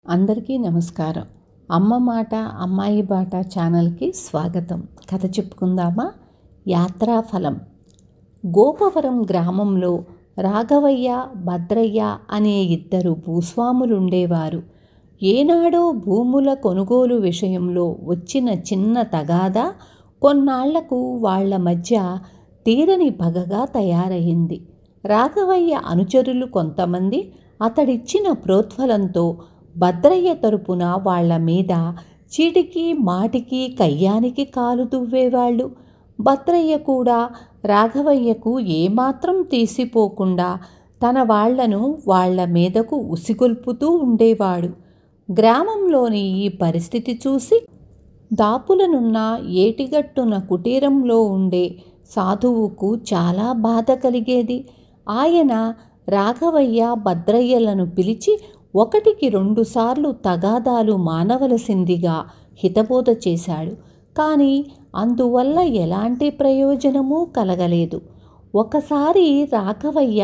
అందరికీ నమస్కారం. అమ్మ మాట అమ్మాయి బాట ఛానల్కి స్వాగతం. కథ చెప్పుకుందామా? యాత్రాఫలం. గోపవరం గ్రామంలో రాఘవయ్య, భద్రయ్య అనే ఇద్దరు భూస్వాములుండేవారు. ఏనాడో భూముల కొనుగోలు విషయంలో వచ్చిన చిన్న తగాదా కొన్నాళ్లకు వాళ్ల మధ్య తీరని పగగా తయారయింది. రాఘవయ్య అనుచరులు కొంతమంది అతడిచ్చిన ప్రోత్బలంతో భద్రయ్య తరపున వాళ్ల మీద చీటికి మాటికి కయ్యానికి కాలు దువ్వేవాళ్ళు. భద్రయ్య కూడా రాఘవయ్యకు ఏమాత్రం తీసిపోకుండా తన వాళ్లను వాళ్ల మీదకు ఉసిగొల్పుతూ ఉండేవాడు. గ్రామంలోని ఈ పరిస్థితి చూసి దాపులనున్న ఏటిగట్టున కుటీరంలో ఉండే సాధువుకు చాలా బాధ కలిగేది. ఆయన రాఘవయ్య, భద్రయ్యలను పిలిచి ఒకటికి 2 సార్లు తగాదాలు మానవలసిందిగా హితబోధ చేశాడు. కానీ అందువల్ల ఎలాంటి ప్రయోజనమూ కలగలేదు. ఒకసారి రాఘవయ్య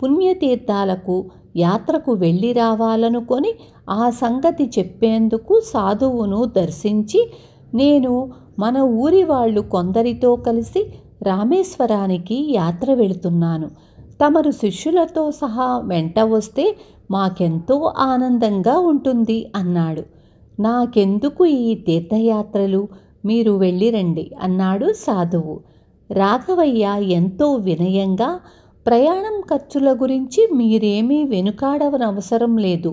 పుణ్యతీర్థాలకు యాత్రకు వెళ్ళి రావాలనుకొని ఆ సంగతి చెప్పేందుకు సాధువును దర్శించి, నేను మన ఊరి వాళ్ళు కొందరితో కలిసి రామేశ్వరానికి యాత్ర వెళుతున్నాను. తమరు శిష్యులతో సహా వెంట వస్తే మాకెంతో ఆనందంగా ఉంటుంది అన్నాడు. నాకెందుకు ఈ తీర్థయాత్రలు, మీరు వెళ్ళిరండి అన్నాడు సాధువు. రాఘవయ్య ఎంతో వినయంగా, ప్రయాణం ఖర్చుల గురించి మీరేమీ వెనుకాడవనవసరం లేదు,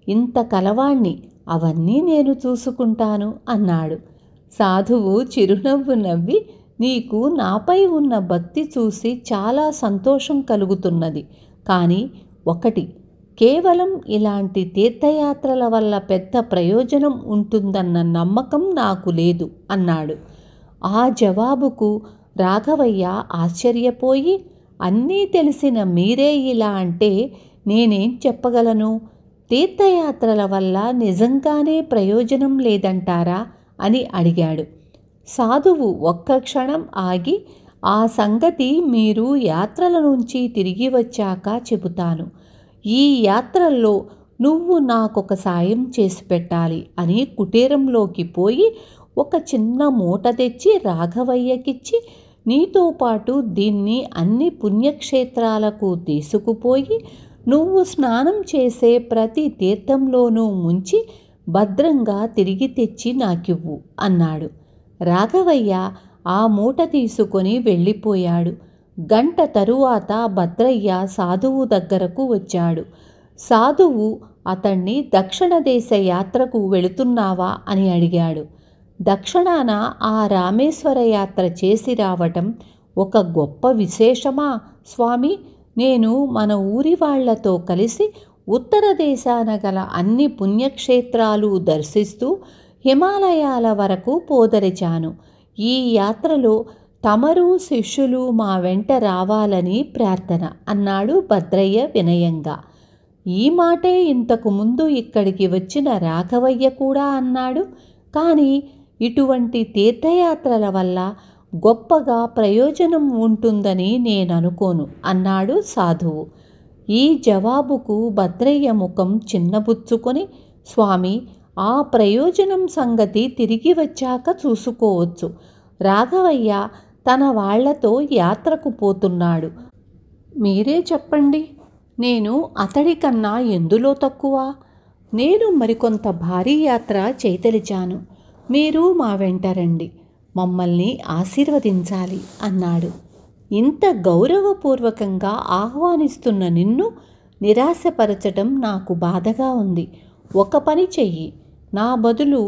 ఇంత కలవాణ్ణి, అవన్నీ నేను చూసుకుంటాను అన్నాడు. సాధువు చిరునవ్వు నవ్వి, నీకు నాపై ఉన్న భక్తి చూసి చాలా సంతోషం కలుగుతున్నది. కానీ ఒకటి, కేవలం ఇలాంటి తీర్థయాత్రల వల్ల పెద్ద ప్రయోజనం ఉంటుందన్న నమ్మకం నాకు లేదు అన్నాడు. ఆ జవాబుకు రాఘవయ్య ఆశ్చర్యపోయి, అన్నీ తెలిసిన మీరే ఇలా అంటే నేనేం చెప్పగలను? తీర్థయాత్రల వల్ల నిజంగానే ప్రయోజనం లేదంటారా అని అడిగాడు. సాధువు ఒక్క క్షణం ఆగి, ఆ సంగతి మీరు యాత్రల నుంచి తిరిగి వచ్చాక చెబుతాను. ఈ యాత్రల్లో నువ్వు నాకొక సాయం చేసి పెట్టాలి అని కుటీరంలోకి పోయి ఒక చిన్న మూట తెచ్చి రాఘవయ్యకిచ్చి, నీతో పాటు దీన్ని అన్ని పుణ్యక్షేత్రాలకు తీసుకుపోయి నువ్వు స్నానం చేసే ప్రతి తీర్థంలోనూ ముంచి భద్రంగా తిరిగి తెచ్చి నాకివ్వు అన్నాడు. రాఘవయ్య ఆ మూట తీసుకొని వెళ్ళిపోయాడు. గంట తరువాత భద్రయ్య సాధువు దగ్గరకు వచ్చాడు. సాధువు అతన్ని దక్షిణ దేశ యాత్రకు వెళుతున్నావా అని అడిగాడు. దక్షిణాన ఆ రామేశ్వర యాత్ర చేసి రావటం ఒక గొప్ప విశేషమా స్వామి? నేను మన ఊరి వాళ్లతో కలిసి ఉత్తర దేశాన గల అన్ని పుణ్యక్షేత్రాలు దర్శిస్తూ హిమాలయాల వరకు పోదరిచాను. ఈ యాత్రలో తమరు శిష్యులు మా వెంట రావాలని ప్రార్థన అన్నాడు భద్రయ్య వినయంగా. ఈ మాటే ఇంతకు ముందు ఇక్కడికి వచ్చిన రాఘవయ్య కూడా అన్నాడు. కానీ ఇటువంటి తీర్థయాత్రల వల్ల గొప్పగా ప్రయోజనం ఉంటుందని నేననుకోను అన్నాడు సాధువు. ఈ జవాబుకు భద్రయ్య ముఖం చిన్నబుచ్చుకొని, స్వామి, ఆ ప్రయోజనం సంగతి తిరిగి వచ్చాక చూసుకోవచ్చు. రాఘవయ్య తన వాళ్లతో యాత్రకు పోతున్నాడు. మీరే చెప్పండి, నేను అతడి కన్నా ఎందులో తక్కువ? నేను మరికొంత భారీ యాత్ర చేయదలిచాను. మీరు మా వెంట రండి, మమ్మల్ని ఆశీర్వదించాలి అన్నాడు. ఇంత గౌరవపూర్వకంగా ఆహ్వానిస్తున్న నిన్ను నిరాశపరచటం నాకు బాధగా ఉంది. ఒక పని చెయ్యి, నా బదులు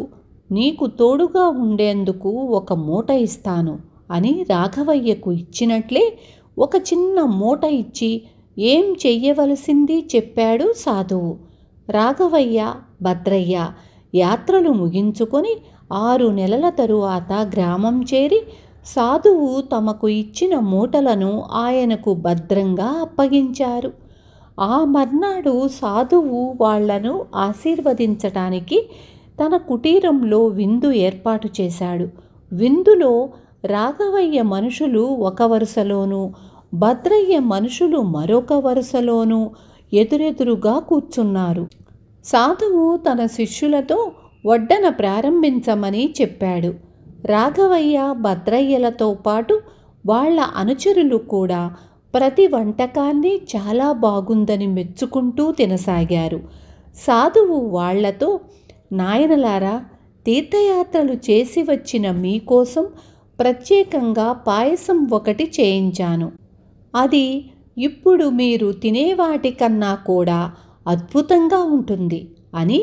నీకు తోడుగా ఉండేందుకు ఒక మూట ఇస్తాను అని రాఘవయ్యకు ఇచ్చినట్లే ఒక చిన్న మూట ఇచ్చి ఏం చెయ్యవలసింది చెప్పాడు సాధువు. రాఘవయ్య, భద్రయ్య యాత్రలు ముగించుకొని 6 నెలల తరువాత గ్రామం చేరి సాధువు తమకు ఇచ్చిన మూటలను ఆయనకు భద్రంగా అప్పగించారు. ఆ మర్నాడు సాధువు వాళ్లను ఆశీర్వదించటానికి తన కుటీరంలో విందు ఏర్పాటు చేశాడు. విందులో రాఘవయ్య మనుషులు ఒక వరుసలోనూ, భద్రయ్య మనుషులు మరొక వరుసలోనూ ఎదురెదురుగా కూర్చున్నారు. సాధువు తన శిష్యులతో వడ్డన ప్రారంభించమని చెప్పాడు. రాఘవయ్య, భద్రయ్యలతో పాటు వాళ్ళ అనుచరులు కూడా ప్రతి వంటకాన్ని చాలా బాగుందని మెచ్చుకుంటూ తినసాగారు. సాధువు వాళ్లతో, నాయనలారా, తీర్థయాత్రలు చేసి వచ్చిన మీకోసం ప్రత్యేకంగా పాయసం ఒకటి చేయించాను. అది ఇప్పుడు మీరు తినేవాటికన్నా కూడా అద్భుతంగా ఉంటుంది అని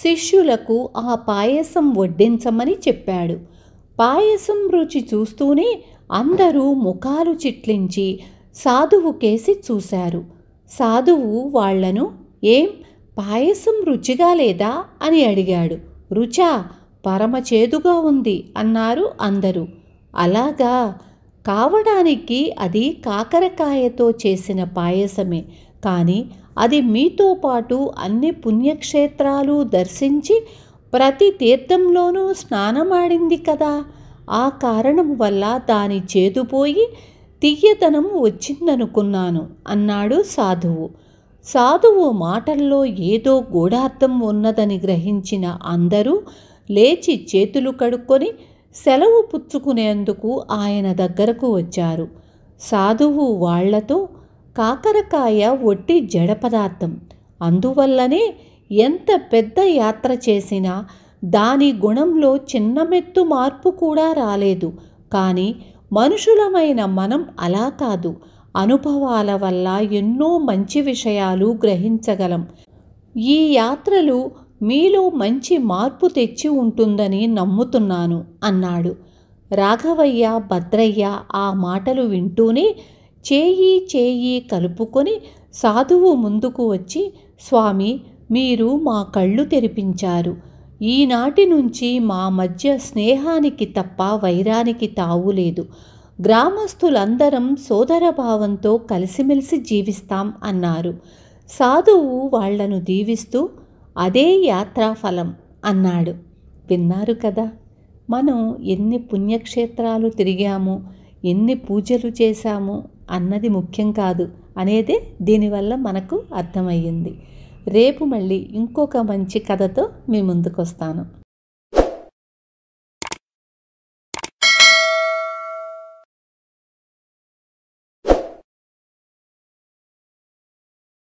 శిష్యులకు ఆ పాయసం వడ్డించమని చెప్పాడు. పాయసం రుచి చూస్తూనే అందరూ ముఖాలు చిట్లించి సాధువు కేసి చూశారు. సాధువు వాళ్లను, ఏం పాయసం రుచిగా లేదా అని అడిగాడు. రుచా? పరమ చేదుగా ఉంది అన్నారు అందరూ. అలాగా? కావడానికి అది కాకరకాయతో చేసిన పాయసమే, కానీ అది మీతో పాటు అన్ని పుణ్యక్షేత్రాలు దర్శించి ప్రతి తీర్థంలోనూ స్నానమాడింది కదా, ఆ కారణం వల్ల దాని చేదుపోయి తియ్యతనం వచ్చిందనుకున్నాను అన్నాడు సాధువు. సాధువు మాటల్లో ఏదో గూఢార్థం ఉన్నదని గ్రహించిన అందరూ లేచి చేతులు కడుక్కొని సెలవు పుచ్చుకునేందుకు ఆయన దగ్గరకు వచ్చారు. సాధువు వాళ్లతో, కాకరకాయ ఒట్టి జడ పదార్థం, అందువల్లనే ఎంత పెద్ద యాత్ర చేసినా దాని గుణంలో చిన్న మెత్తు మార్పు కూడా రాలేదు. కానీ మనుషులమైన మనం అలా కాదు. అనుభవాల వల్ల ఎన్నో మంచి విషయాలు గ్రహించగలం. ఈ యాత్రలు మీలో మంచి మార్పు తెచ్చి ఉంటుందని నమ్ముతున్నాను అన్నాడు. రాఘవయ్య, భద్రయ్య ఆ మాటలు వింటూనే చేయి చేయి కలుపుకొని సాధువు ముందుకు వచ్చి, స్వామి, మీరు మా కళ్ళు తెరిపించారు. ఈనాటి నుంచి మా మధ్య స్నేహానికి తప్ప వైరానికి తావులేదు. గ్రామస్తులందరం సోదరభావంతో కలిసిమెలిసి జీవిస్తాం అన్నారు. సాధువు వాళ్లను దీవిస్తూ, అదే యాత్రాఫలం అన్నాడు. విన్నారు కదా, మనం ఎన్ని పుణ్యక్షేత్రాలు తిరిగాము, ఎన్ని పూజలు చేశాము అన్నది ముఖ్యం కాదు అనేదే దీనివల్ల మనకు అర్థమయ్యింది. రేపు మళ్ళీ ఇంకొక మంచి కథతో మీ ముందుకు వస్తాను.